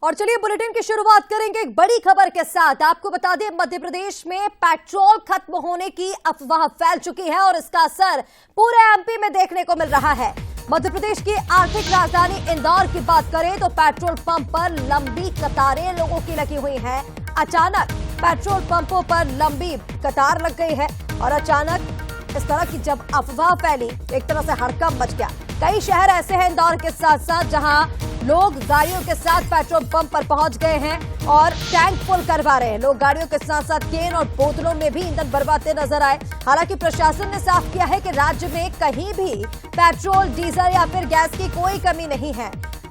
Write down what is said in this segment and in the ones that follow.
और चलिए बुलेटिन की शुरुआत करेंगे एक बड़ी खबर के साथ। आपको बता दें, मध्य प्रदेश में पेट्रोल खत्म होने की अफवाह फैल चुकी है और इसका असर पूरे एमपी में देखने को मिल रहा है। मध्य प्रदेश की आर्थिक राजधानी इंदौर की बात करें तो पेट्रोल पंप पर लंबी कतारें लोगों की लगी हुई हैं। अचानक पेट्रोल पंपों पर लंबी कतार लग गई है और अचानक इस तरह की जब अफवाह फैली, एक तरह से हड़कंप मच गया। कई शहर ऐसे हैं इंदौर के साथ साथ जहां लोग गाड़ियों के साथ पेट्रोल पंप पर पहुंच गए हैं और टैंक फुल करवा रहे हैं। लोग गाड़ियों के साथ साथ केन और बोतलों में भी ईंधन भरवाते नजर आए। हालांकि प्रशासन ने साफ किया है कि राज्य में कहीं भी पेट्रोल, डीजल या फिर गैस की कोई कमी नहीं है,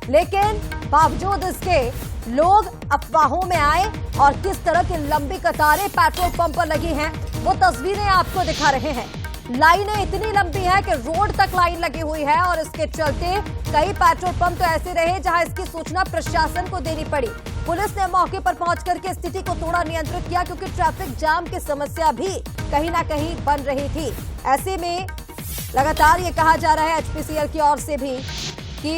लेकिन बावजूद इसके लोग अफवाहों में आए और किस तरह की लंबी कतारें पेट्रोल पंप पर लगी हैं वो तस्वीरें आपको दिखा रहे हैं। लाइनें इतनी लंबी हैं कि रोड तक लाइन लगी हुई है और इसके चलते कई पेट्रोल पंप तो ऐसे रहे जहां इसकी सूचना प्रशासन को देनी पड़ी। पुलिस ने मौके पर पहुंच करके स्थिति को थोड़ा नियंत्रित किया क्योंकि ट्रैफिक जाम की समस्या भी कहीं ना कहीं बन रही थी। ऐसे में लगातार ये कहा जा रहा है एचपीसीएल की ओर से भी कि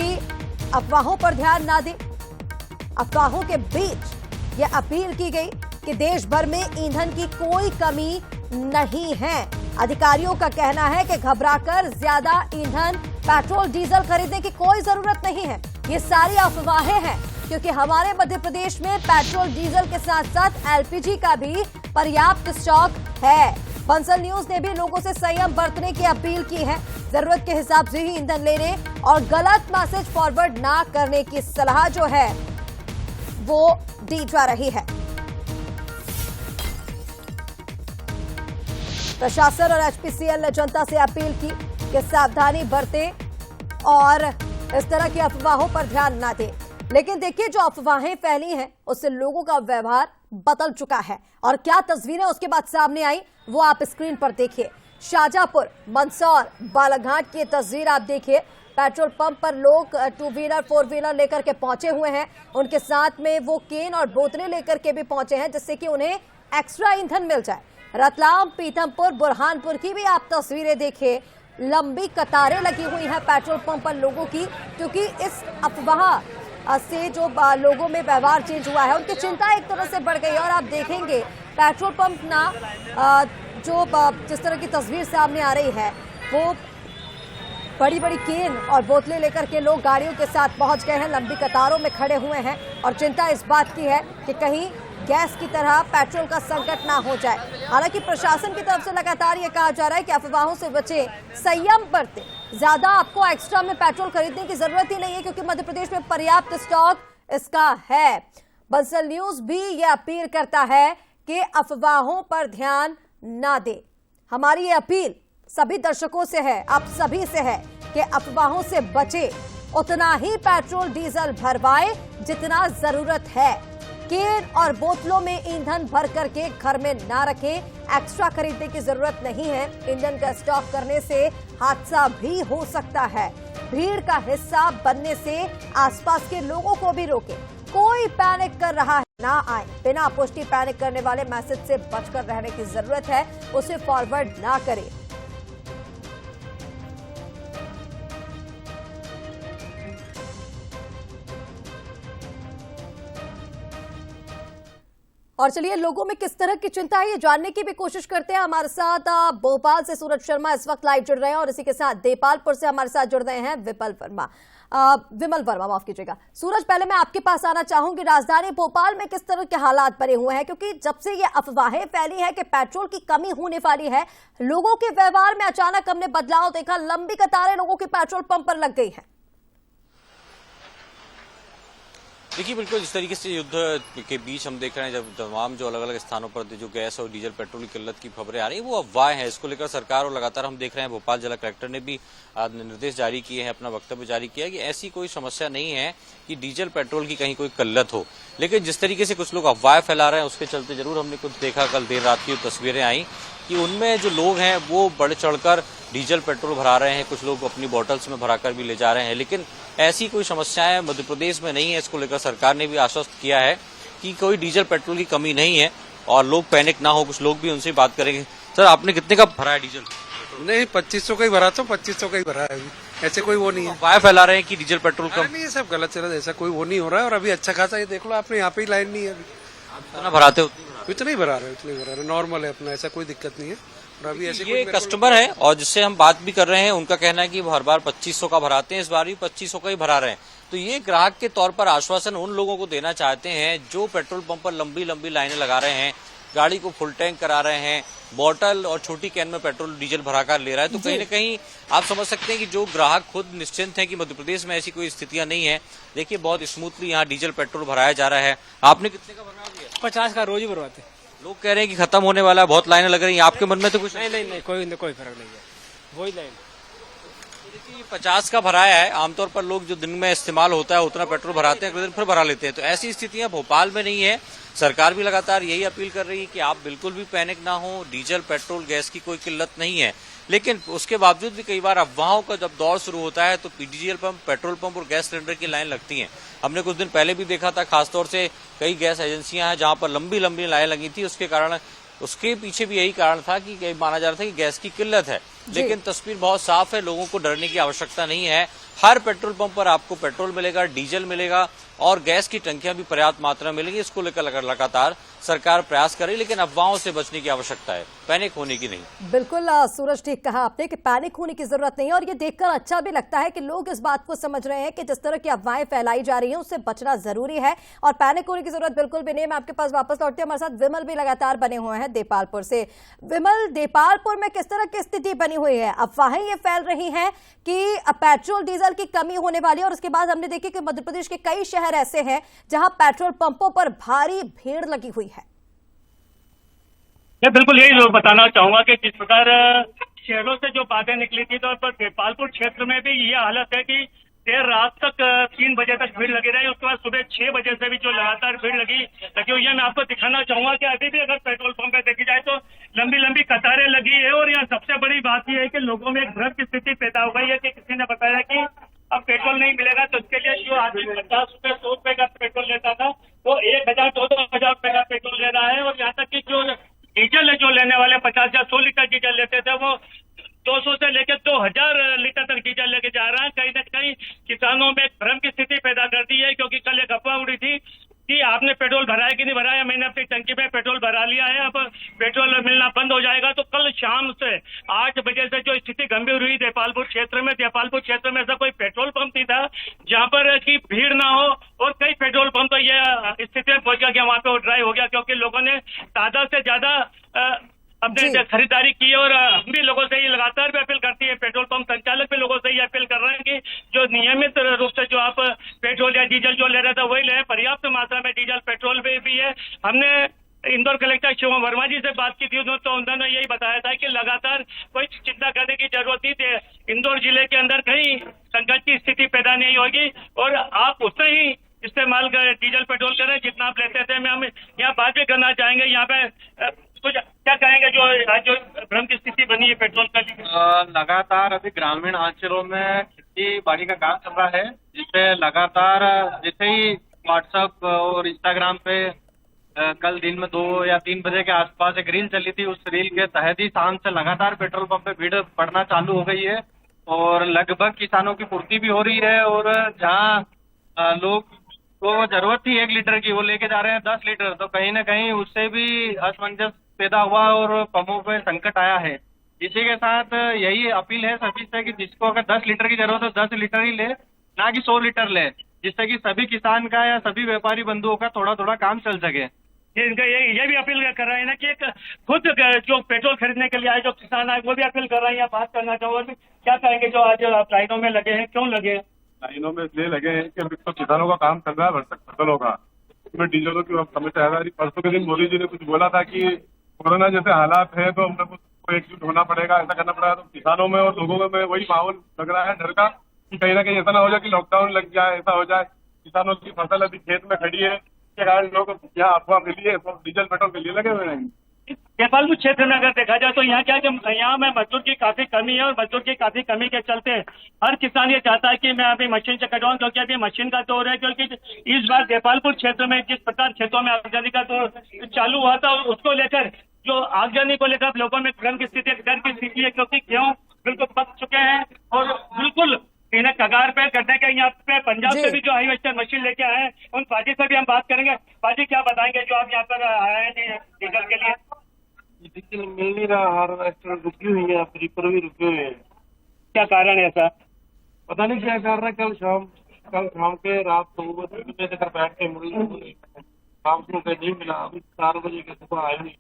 अफवाहों पर ध्यान ना दें। अफवाहों के बीच ये अपील की गई कि देश भर में ईंधन की कोई कमी नहीं है। अधिकारियों का कहना है कि घबराकर ज्यादा ईंधन, पेट्रोल, डीजल खरीदने की कोई जरूरत नहीं है। ये सारी अफवाहें हैं क्योंकि हमारे मध्य प्रदेश में पेट्रोल, डीजल के साथ साथ एलपीजी का भी पर्याप्त स्टॉक है। बंसल न्यूज ने भी लोगों से संयम बरतने की अपील की है। जरूरत के हिसाब से ही ईंधन लेने और गलत मैसेज फॉरवर्ड ना करने की सलाह जो है वो दी जा रही है। प्रशासन और एचपीसीएल ने जनता से अपील की कि सावधानी बरतें और इस तरह की अफवाहों पर ध्यान ना दें। लेकिन देखिए, जो अफवाहें फैली हैं उससे लोगों का व्यवहार बदल चुका है और क्या तस्वीरें उसके बाद सामने आई वो आप स्क्रीन पर देखिए। शाहजहांपुर, मंदसौर, बालाघाट की तस्वीर आप देखिए। पेट्रोल पंप पर लोग 2 व्हीलर 4 व्हीलर लेकर के पहुंचे हुए हैं। उनके साथ में वो केन और बोतलें लेकर के भी पहुंचे हैं जिससे कि उन्हें एक्स्ट्रा ईंधन मिल जाए। रतलाम, पीथमपुर, बुरहानपुर की भी आप तस्वीरें देखिए। लंबी कतारें लगी हुई हैं पेट्रोल पंप पर लोगों की, क्योंकि इस अफवाह से जो लोगों में व्यवहार चेंज हुआ है उनकी चिंता एक तरह से बढ़ गई। और आप देखेंगे पेट्रोल पंप ना जो जिस तरह की तस्वीर सामने आ रही है वो बड़ी बड़ी केन और बोतलें लेकर के लोग गाड़ियों के साथ पहुंच गए हैं, लंबी कतारों में खड़े हुए हैं और चिंता इस बात की है कि कहीं गैस की तरह पेट्रोल का संकट ना हो जाए। हालांकि प्रशासन की तरफ से लगातार ये कहा जा रहा है कि अफवाहों से बचें, संयम बरतें। ज्यादा आपको एक्स्ट्रा में पेट्रोल खरीदने की जरूरत ही नहीं है क्योंकि मध्य प्रदेश में पर्याप्त स्टॉक इसका है। बंसल न्यूज भी ये अपील करता है कि अफवाहों पर ध्यान ना दे। हमारी ये अपील सभी दर्शकों से है, आप सभी से है कि अफवाहों से बचे, उतना ही पेट्रोल, डीजल भरवाए जितना जरूरत है। केन और बोतलों में ईंधन भर करके घर में ना रखें, एक्स्ट्रा खरीदने की जरूरत नहीं है। ईंधन का स्टॉक करने से हादसा भी हो सकता है। भीड़ का हिस्सा बनने से आसपास के लोगों को भी रोकें। कोई पैनिक कर रहा है ना आए, बिना पुष्टि पैनिक करने वाले मैसेज से बचकर रहने की जरूरत है, उसे फॉरवर्ड ना करें। और चलिए लोगों में किस तरह की चिंता है ये जानने की भी कोशिश करते हैं। हमारे साथ भोपाल से सूरज शर्मा इस वक्त लाइव जुड़ रहे हैं और इसी के साथ देपालपुर से हमारे साथ जुड़ रहे हैं विमल वर्मा, माफ कीजिएगा। सूरज, पहले मैं आपके पास आना चाहूंगी, राजधानी भोपाल में किस तरह के हालात बने हुए हैं, क्योंकि जब से ये अफवाहें फैली है कि पेट्रोल की कमी होने वाली है, लोगों के व्यवहार में अचानक हमने बदलाव देखा। लंबी कतारें लोगों की पेट्रोल पंप पर लग गई है। देखिए, बिल्कुल जिस तरीके से युद्ध के बीच हम देख रहे हैं, जब तमाम जो अलग अलग स्थानों पर जो गैस और डीजल पेट्रोल की किल्लत की खबरें आ रही है वो अफवाह है। इसको लेकर सरकार और लगातार हम देख रहे हैं भोपाल जिला कलेक्टर ने भी निर्देश जारी किए हैं, अपना वक्तव्य जारी किया है कि ऐसी कोई समस्या नहीं है कि डीजल पेट्रोल की कहीं कोई किल्लत हो। लेकिन जिस तरीके से कुछ लोग अफवाह फैला रहे हैं उसके चलते जरूर हमने कुछ देखा, कल देर रात की तस्वीरें आई कि उनमें जो लोग हैं वो बढ़ चढ़कर डीजल पेट्रोल भरा रहे हैं, कुछ लोग अपनी बोतल्स में भराकर भी ले जा रहे हैं। लेकिन ऐसी कोई समस्याएं मध्य प्रदेश में नहीं है। इसको लेकर सरकार ने भी आश्वस्त किया है कि कोई डीजल पेट्रोल की कमी नहीं है और लोग पैनिक ना हो। कुछ लोग भी उनसे बात करेंगे। सर, आपने कितने का भरा है डीजल? नहीं, 2500 का ही भरा, तो 2500 का ही भरा है। ऐसे कोई वो नहीं है। अफवाहें फैला रहे हैं कि डीजल पेट्रोल कम। नहीं, ये सब गलत चलत, ऐसा कोई वो नहीं हो रहा है। और अभी अच्छा खासा ये देख लो, आपने यहाँ पे ही लाइन नहीं है अभी। जितना भराते हो इतना ही भरा रहे, नॉर्मल है अपना, ऐसा कोई दिक्कत नहीं है। और अभी ऐसे ये कस्टमर है और जिससे हम बात भी कर रहे हैं, उनका कहना है कि वो हर बार 2500 का भराते हैं, इस बार भी 2500 का ही भरा रहे हैं। तो ये ग्राहक के तौर पर आश्वासन उन लोगों को देना चाहते हैं जो पेट्रोल पंप पर लंबी लंबी लाइनें लगा रहे हैं, गाड़ी को फुल टैंक करा रहे हैं, बॉटल और छोटी कैन में पेट्रोल डीजल भराकर ले रहा है। तो कहीं न कहीं आप समझ सकते हैं कि जो ग्राहक खुद निश्चिंत है कि मध्य प्रदेश में ऐसी कोई स्थितियां नहीं है। देखिए बहुत स्मूथली यहाँ डीजल पेट्रोल भराया जा रहा है। आपने कितने का भरा दिया? 50 का रोज ही भरवाते। लोग कह रहे हैं कि खत्म होने वाला है, बहुत लाइनें लग रही हैं। आपके मन में तो कुछ नहीं, कोई फर्क नहीं है, वही लाइन। 50 का भराया है। आमतौर पर लोग जो दिन में इस्तेमाल होता है उतना पेट्रोल भराते हैं, अगले दिन फिर भरा लेते हैं। तो ऐसी स्थितियां भोपाल में नहीं है। सरकार भी लगातार यही अपील कर रही है कि आप बिल्कुल भी पैनिक ना हो, डीजल पेट्रोल गैस की कोई किल्लत नहीं है। लेकिन उसके बावजूद भी कई बार अफवाहों का जब दौर शुरू होता है तो डीजल पंप, पेट्रोल पंप और गैस सिलेंडर की लाइन लगती है। हमने कुछ दिन पहले भी देखा था, खासतौर से कई गैस एजेंसियां हैं जहां पर लंबी लंबी लाइन लगी थी। उसके कारण, उसके पीछे भी यही कारण था कि माना जा रहा था कि गैस की किल्लत है। लेकिन तस्वीर बहुत साफ है, लोगों को डरने की आवश्यकता नहीं है। हर पेट्रोल पंप पर आपको पेट्रोल मिलेगा, डीजल मिलेगा और गैस की टंकियां भी पर्याप्त मात्रा में मिलेंगी। इसको लेकर लगातार सरकार प्रयास कर रही है, लेकिन अफवाहों से बचने की आवश्यकता है, पैनिक होने की नहीं। बिल्कुल सूरज, ठीक कहा आपने कि पैनिक होने की जरूरत नहीं है। और ये देखकर अच्छा भी लगता है कि लोग इस बात को समझ रहे हैं कि जिस तरह की अफवाहें फैलाई जा रही हैं उससे बचना जरूरी है और पैनिक होने की जरूरत बिल्कुल भी नहीं है। मैं आपके पास वापस लौटती हूं, हमारे साथ विमल भी लगातार बने हुए हैं देपालपुर से। विमल, देपालपुर में किस तरह की स्थिति बनी हुई है? अफवाहें ये फैल रही हैं कि पेट्रोल डीजल की कमी होने वाली है और उसके बाद हमने देखी कि मध्य प्रदेश के कई शहर ऐसे हैं जहां पेट्रोल पंपों पर भारी भीड़ लगी हुई है। मैं बिल्कुल यही बताना चाहूंगा कि जिस प्रकार शहरों से जो बातें निकली थी तो देपालपुर क्षेत्र में भी ये हालत है कि देर रात तक 3 बजे तक भीड़ लगी रही। उसके बाद सुबह 6 बजे से भी जो लगातार भीड़ लगी हुई है। मैं आपको दिखाना चाहूंगा कि अभी भी अगर पेट्रोल पंप पे देखी जाए तो लंबी लंबी कतारें लगी है। और यहाँ सबसे बड़ी बात यह है कि लोगों में एक भ्रम की स्थिति पैदा हो गई है कि किसी ने बताया कि अब पेट्रोल नहीं मिलेगा, तो उसके लिए जो आदमी 50 रुपए 100 रुपए का पेट्रोल लेता था वो 1000 2,000 रुपए का पेट्रोल ले रहा है। और यहाँ तक कि जो डीजल जो लेने वाले 50 या 100 लीटर डीजल लेते थे वो 200 से लेकर 2000 लीटर तक डीजल लेके जा रहा है। कहीं न कहीं किसानों में भ्रम की स्थिति पैदा कर दी है, क्योंकि कल एक अफवाह उड़ी थी कि आपने पेट्रोल भरा है कि नहीं भरा है, मैंने अपनी टंकी में पेट्रोल भरा लिया है, अब पेट्रोल मिलना बंद हो जाएगा। तो कल शाम से 8 बजे से जो स्थिति गंभीर हुई देपालपुर क्षेत्र में ऐसा कोई पेट्रोल पंप नहीं था जहां पर की भीड़ ना हो। और कई पेट्रोल पंप तो ये स्थिति में पहुंच गया कि वहां पे वो ड्राई हो गया, क्योंकि लोगों ने तादाद से ज्यादा अपने खरीदारी की। और हम भी लोगों से ये लगातार भी अपील करती है, पेट्रोल पंप संचालक भी लोगों से ये अपील कर रहे हैं कि जो नियमित रूप से जो आप पेट्रोल या डीजल जो ले रहे थे वही ले, पर्याप्त मात्रा में डीजल पेट्रोल भी है। हमने इंदौर कलेक्टर शिवम वर्मा जी से बात की थी तो उन्होंने यही बताया था कि लगातार कोई चिंता करने की जरूरत नहीं थी। इंदौर जिले के अंदर कहीं संकट की स्थिति पैदा नहीं होगी और आप उतना ही इस्तेमाल कर डीजल पेट्रोल करें जितना आप लेते थे। हम यहाँ बात भी करना चाहेंगे, यहाँ पे कुछ क्या कहेंगे जो भ्रम की स्थिति बनी है पेट्रोल का? लगातार अभी ग्रामीण अंचलों में खेती बाड़ी का काम चल रहा है, जिससे लगातार जैसे ही व्हाट्सएप और इंस्टाग्राम पे कल दिन में 2 या 3 बजे के आसपास एक रील चली थी, उस रील के तहत ही शाम से लगातार पेट्रोल पंप पे भीड़ पड़ना चालू हो गई है और लगभग किसानों की पूर्ति भी हो रही है। और जहाँ लोग को जरूरत थी 1 लीटर की, वो लेके जा रहे हैं 10 लीटर। तो कहीं ना कहीं उससे भी असमंजस पैदा हुआ और पंपों पे संकट आया है। इसी के साथ यही अपील है सभी से कि जिसको अगर 10 लीटर की जरूरत है 10 लीटर ही ले, ना कि 100 लीटर ले, जिससे कि सभी किसान का या सभी व्यापारी बंधुओं का थोड़ा थोड़ा काम चल सके। इनका ये भी अपील कर रहे हैं ना कि एक खुद जो पेट्रोल खरीदने के लिए आए जो किसान आए वो भी अपील कर रहे हैं। यहाँ बात करना चाहूँगा, क्या कहेंगे जो आज लाइनों में लगे हैं, क्यों लगे? लाइनों में इसलिए लगे हैं कि अभी तो किसानों का काम चल रहा है फसलों का, उसमें डीजलों की समस्या आ रही। परसों के दिन मोदी जी ने कुछ बोला था कि कोरोना जैसे हालात है तो हमने कुछ एकजुट होना पड़ेगा, ऐसा करना पड़ेगा। तो किसानों में और लोगों में वही माहौल लग रहा है डर का कि कहीं ना कहीं ऐसा ना हो जाए कि लॉकडाउन लग जाए, ऐसा हो जाए। किसानों की फसल अभी खेत में खड़ी है, इसके कारण लोग यहाँ अफवाह के लिए डीजल पेट्रोल के लिए लगे हुए हैं। देपालपुर क्षेत्र में अगर देखा जाए तो यहाँ क्या कि यहाँ में मजदूर की काफी कमी है और मजदूर की काफी कमी के चलते हर किसान ये चाहता है कि मैं अभी मशीन से कटवाऊं, क्योंकि अभी मशीन का दौर है। क्योंकि इस बार देपालपुर क्षेत्र में जिस प्रकार खेतों में आगजनी का दौर चालू हुआ था उसको लेकर जो आगजनी को लेकर लोगों में भ्रम की स्थिति, डर की स्थिति है, क्योंकि गेहूँ बिल्कुल पक चुके हैं और बिल्कुल इन्हें कगार पे करने के यहाँ पे पंजाब जी। से भी जो हाईवेस्टर मशीन लेके आए हैं उन पाजी से भी हम बात करेंगे। पाजी क्या बताएंगे जो आप यहाँ पर आए हैं डीजल के लिए? डीजल मिल नहीं रहा, हार्वेस्टर रुकी हुई है, रीपर भी रुके हुए हैं। क्या कारण है ऐसा? पता नहीं क्या कर रहा है। कल शाम के रात 2 बजे तक बैठ के मुड़ी शाम को नहीं मिला, अभी 4 बजे के सुबह आए नहीं।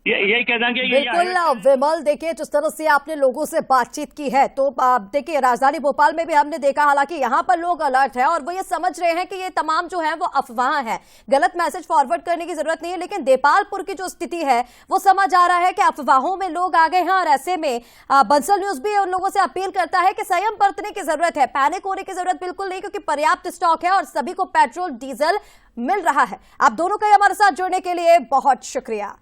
यही कह देंगे बिल्कुल विमल, देखिए जिस तरह से आपने लोगों से बातचीत की है तो देखिए राजधानी भोपाल में भी हमने देखा, हालांकि यहाँ पर लोग अलर्ट है और वो ये समझ रहे हैं कि ये तमाम जो है वो अफवाह है, गलत मैसेज फॉरवर्ड करने की जरूरत नहीं है। लेकिन देपालपुर की जो स्थिति है वो समझ आ रहा है कि अफवाहों में लोग आ गए हैं और ऐसे में बंसल न्यूज भी उन लोगों से अपील करता है कि संयम बरतने की जरूरत है, पैनिक होने की जरूरत बिल्कुल नहीं, क्योंकि पर्याप्त स्टॉक है और सभी को पेट्रोल डीजल मिल रहा है। आप दोनों का हमारे साथ जुड़ने के लिए बहुत शुक्रिया।